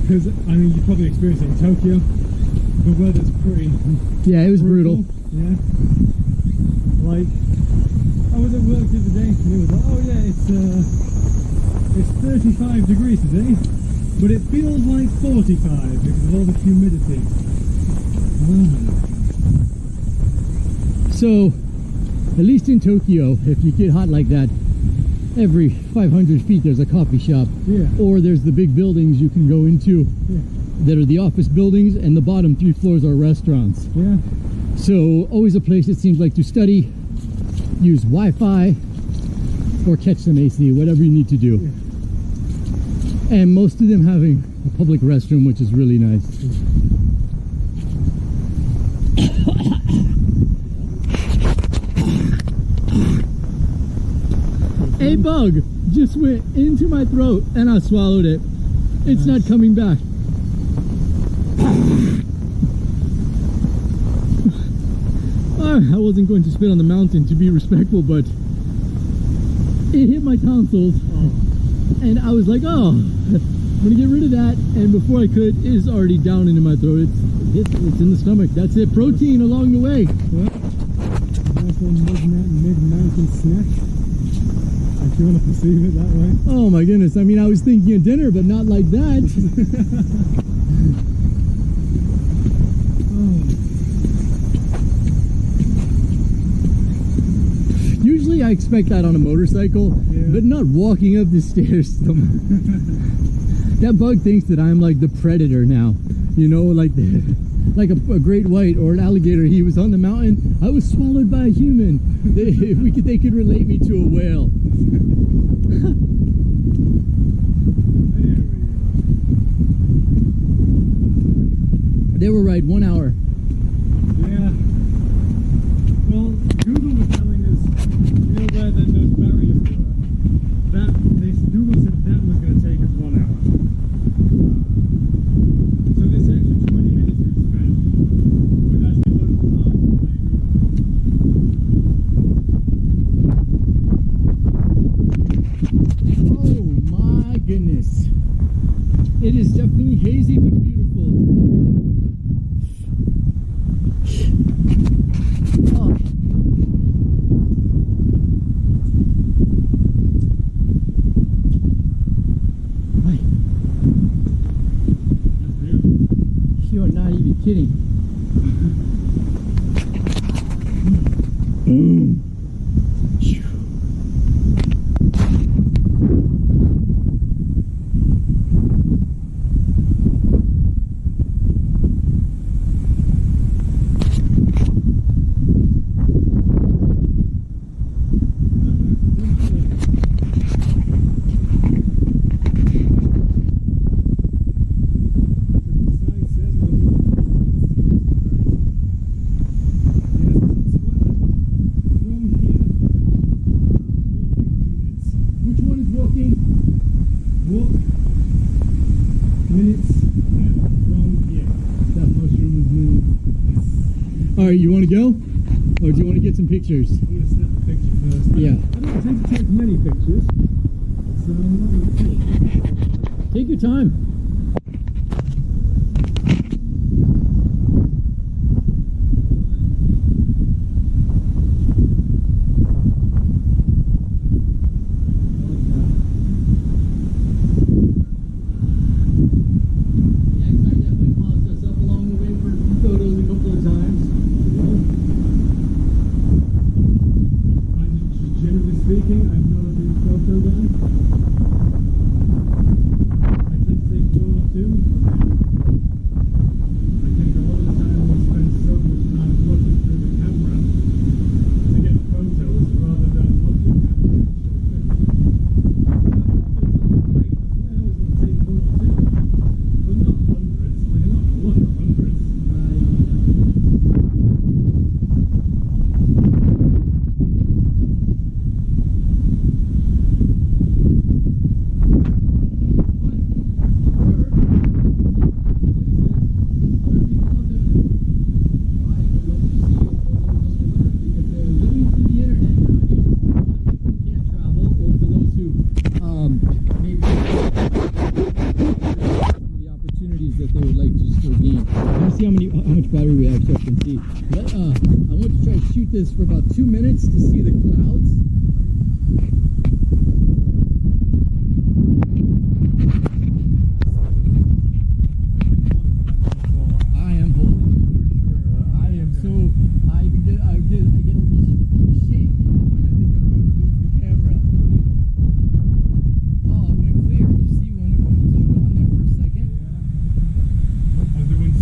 Because I mean, you probably experienced it in Tokyo. The weather's pretty. Yeah, it was brutal. Yeah. Like, I was at work the other day and it was like, oh yeah, it's 35 degrees today, but it feels like 45 because of all the humidity. So, at least in Tokyo, if you get hot like that, every 500 feet there's a coffee shop. Yeah. Or there's the big buildings you can go into that are the office buildings, and the bottom 3 floors are restaurants. Yeah. So, always a place it seems like to study, use Wi-Fi, or catch some AC, whatever you need to do. Yeah. And most of them having a public restroom, which is really nice. A bug just went into my throat and I swallowed it. It's not coming back. I wasn't going to spit on the mountain to be respectful, but it hit my tonsils. And I was like, oh, I'm gonna get rid of that. And before I could, it is already down into my throat. It's in the stomach. That's it. Protein along the way. Well, nice little mid-mountain snack, if you want to perceive it that way. Oh my goodness. I mean, I was thinking of dinner, but not like that. Usually I expect that on a motorcycle, but not walking up the stairs. That bug thinks that I'm like the predator now, you know, like like a great white or an alligator. He was on the mountain. I was swallowed by a human. They could relate me to a whale. They were right, 1 hour. Yeah. Well, Google was telling us, you know where those barriers were? Google said that was going to take us 1 hour. So this extra 20 minutes we spent would actually look far by Google. Oh my goodness. It is definitely hazy but beautiful. Oh. Hi. You are not even kidding. Alright, you want to go? Or do you want to get some pictures? I'm going to snap a picture first. Yeah. I don't tend to take many pictures, so I'm not going to Take your time. Battery we have so I can see. I want to try to shoot this for about 2 minutes to see the clouds. I am holding it for sure. I am so I get a little shaky. I think I'm going to lose the camera. Oh, it went clear. You see when it was on there for a second? Yeah. As the wind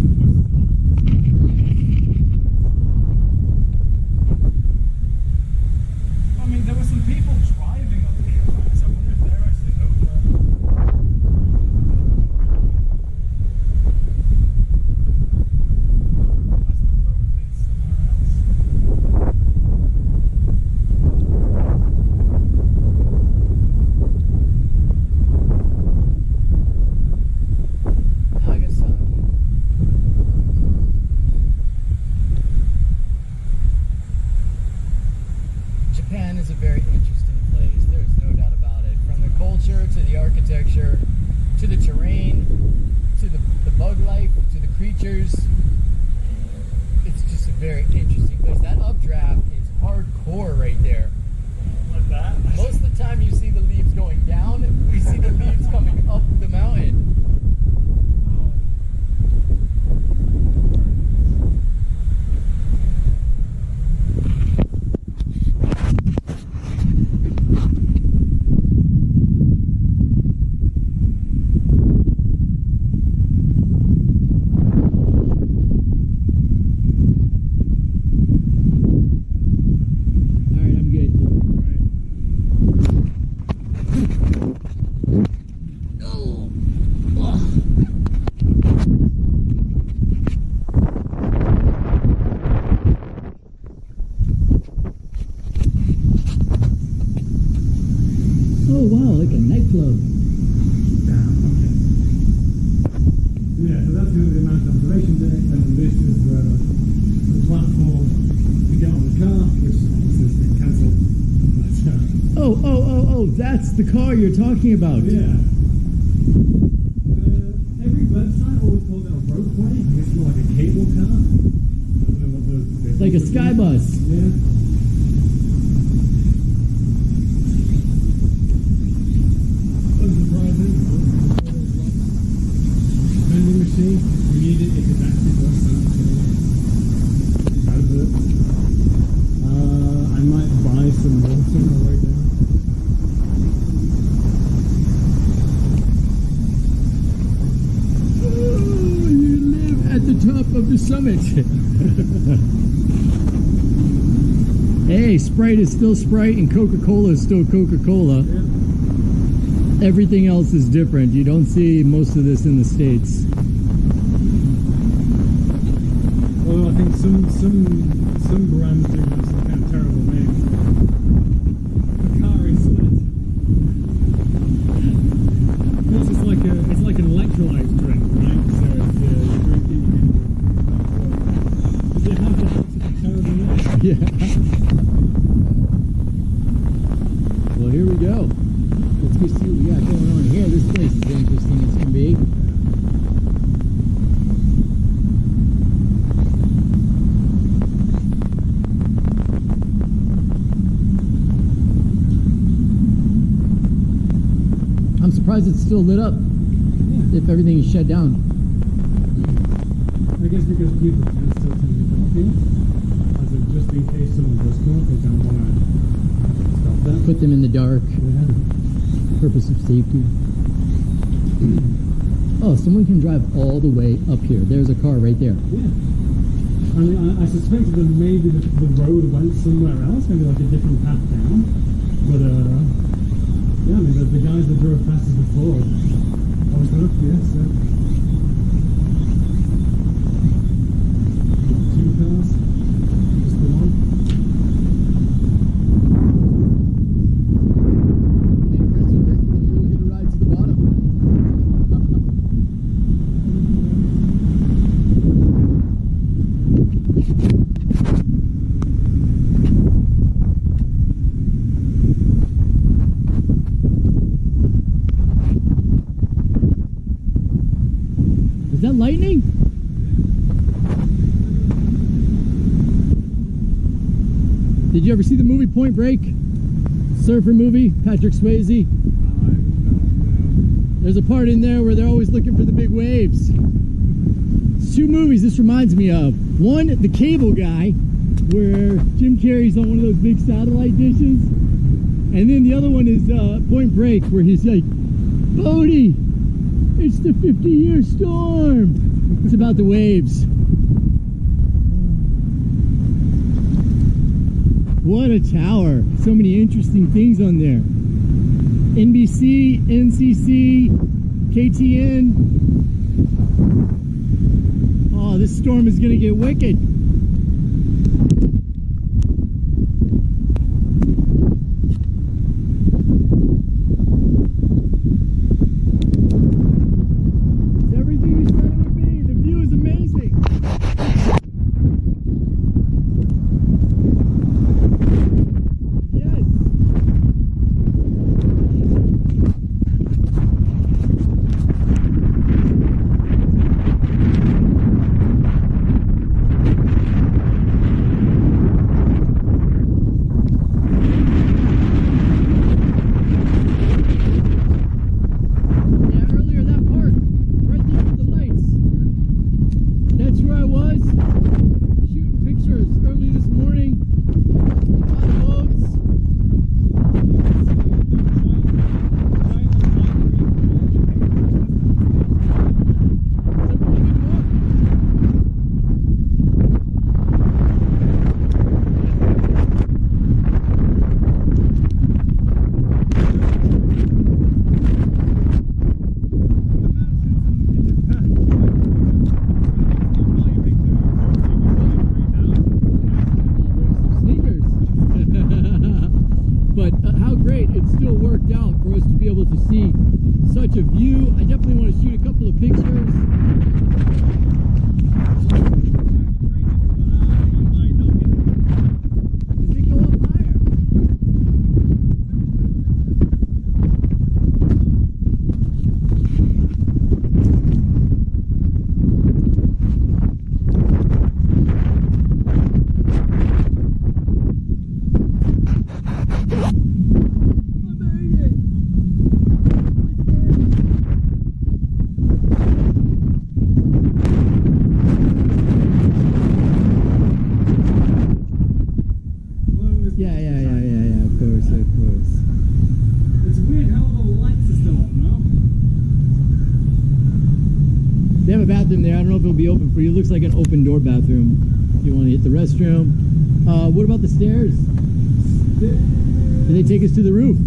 I mean, there were some people driving up here, right? So I wonder if they're actually over. Unless the road leads somewhere else. Nagasaki. Japan is a very interesting place. There's no doubt about it. From the culture to the architecture to the terrain to the bug life to the creatures. It's just a very interesting place. That updraft is hardcore right there. Like that? Most of the time you see the leaves going down, we see the leaves coming up the mountain. Oh wow, like a nightclub. Yeah, so that's going to be the mountain observation deck, and this is the platform to get on the car, which obviously has been cancelled. Oh, that's the car you're talking about. Yeah. Every website always calls it a ropeway. It's more like a cable car. I don't know what the Like a sky bus. Yeah. Unsurprising. Vending machine. We need it if it actually does something. I might buy some water on the way down. Oh, you live at the top of the summit. Hey, Sprite is still Sprite and Coca-Cola is still Coca-Cola. Yeah. Everything else is different. You don't see most of this in the States. Well, I think some brands do have some kind of terrible names. Pocari Sweat. It's like an electrolyte drink, right? So you drink it, does it have to have such a terrible name? Yeah. Well, here we go. Let's go see what we got going on here. This place is interesting as can be. I'm surprised it's still lit up. Yeah. If everything is shut down. I guess because people can still tend to go here. As a, just in case someone does come up, they don't want to stop them. Put them in the dark. Yeah. Purpose of safety. Oh, someone can drive all the way up here. There's a car right there. Yeah. I mean, I suspect that maybe the road went somewhere else, maybe like a different path down. But, yeah, I mean, the guys that drove past us before, I was up, yes. Two cars, just the one. Hey, Prince, we'll get a ride to the bottom. Is that lightning? Did you ever see the movie Point Break? Surfer movie, Patrick Swayze. There's a part in there where they're always looking for the big waves. It's two movies this reminds me of. One, The Cable Guy, where Jim Carrey's on one of those big satellite dishes. And then the other one is Point Break, where he's like, Bodie, it's the 50-year storm. It's about the waves. What a tower. So many interesting things on there. NBC, NCC, KTN. Oh, this storm is going to get wicked. It's everything you said it would be. The view is amazing. Yes. but how great it still worked out for us to be able to see such a view. I definitely want to shoot a couple of pictures. Does it go up higher? Yeah, of course. It's weird how the lights are still on now. They have a bathroom there. I don't know if it'll be open for you. It looks like an open door bathroom. If you want to hit the restroom. What about the stairs? Did they take us to the roof?